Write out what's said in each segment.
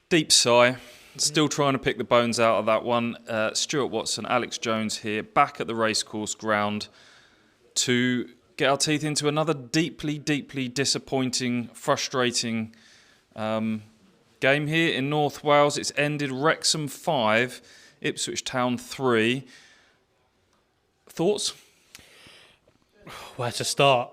Deep sigh. Still trying to pick the bones out of that one. Stuart Watson, Alex Jones here, back at the racecourse ground to get our teeth into another deeply, deeply disappointing, frustrating game here in North Wales. It's ended Wrexham 5, Ipswich Town 3. Thoughts? Where to start?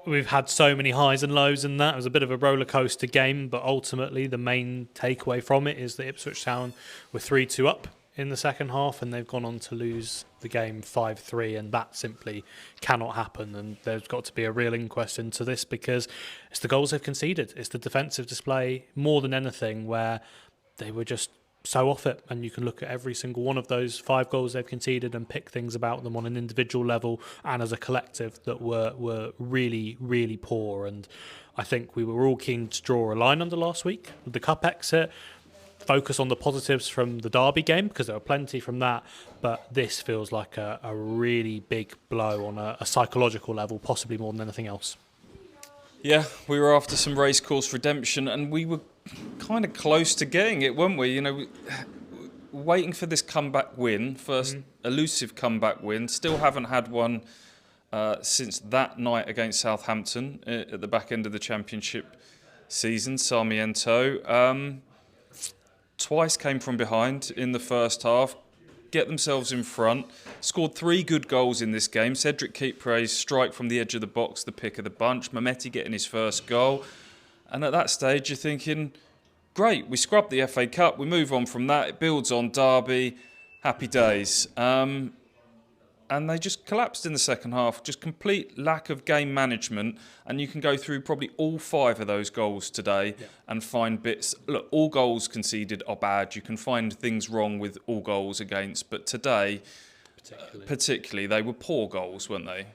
We've had so many highs and lows in that. It was a bit of a roller coaster game, but ultimately the main takeaway from it is that Ipswich Town were 3-2 up in the second half, and they've gone on to lose the game 5-3, and that simply cannot happen. And there's got to be a real inquest into this, because it's the goals they've conceded. It's the defensive display more than anything, where they were just so off it, and you can look at every single one of those 5 goals they've conceded and pick things about them on an individual level and as a collective that were really, really poor. And I think we were all keen to draw a line under last week with the cup exit, focus on the positives from the Derby game, because there were plenty from that, but this feels like a really big blow on a psychological level, possibly more than anything else. Yeah, we were after some racecourse redemption, and we were kind of close to getting it, weren't we? You know, waiting for this comeback win, first elusive comeback win. Still haven't had one since that night against Southampton at the back end of the Championship season, Sarmiento. Twice came from behind in the first half, get themselves in front, scored 3 good goals in this game. Cedric Keepre's strike from the edge of the box, the pick of the bunch. Mehmeti getting his first goal. And at that stage, you're thinking, great, we scrubbed the FA Cup, we move on from that, it builds on Derby, happy days. And they just collapsed in the second half, just complete lack of game management. And you can go through probably all 5 of those goals today and find bits. Look, all goals conceded are bad. You can find things wrong with all goals against. But today, particularly they were poor goals, weren't they?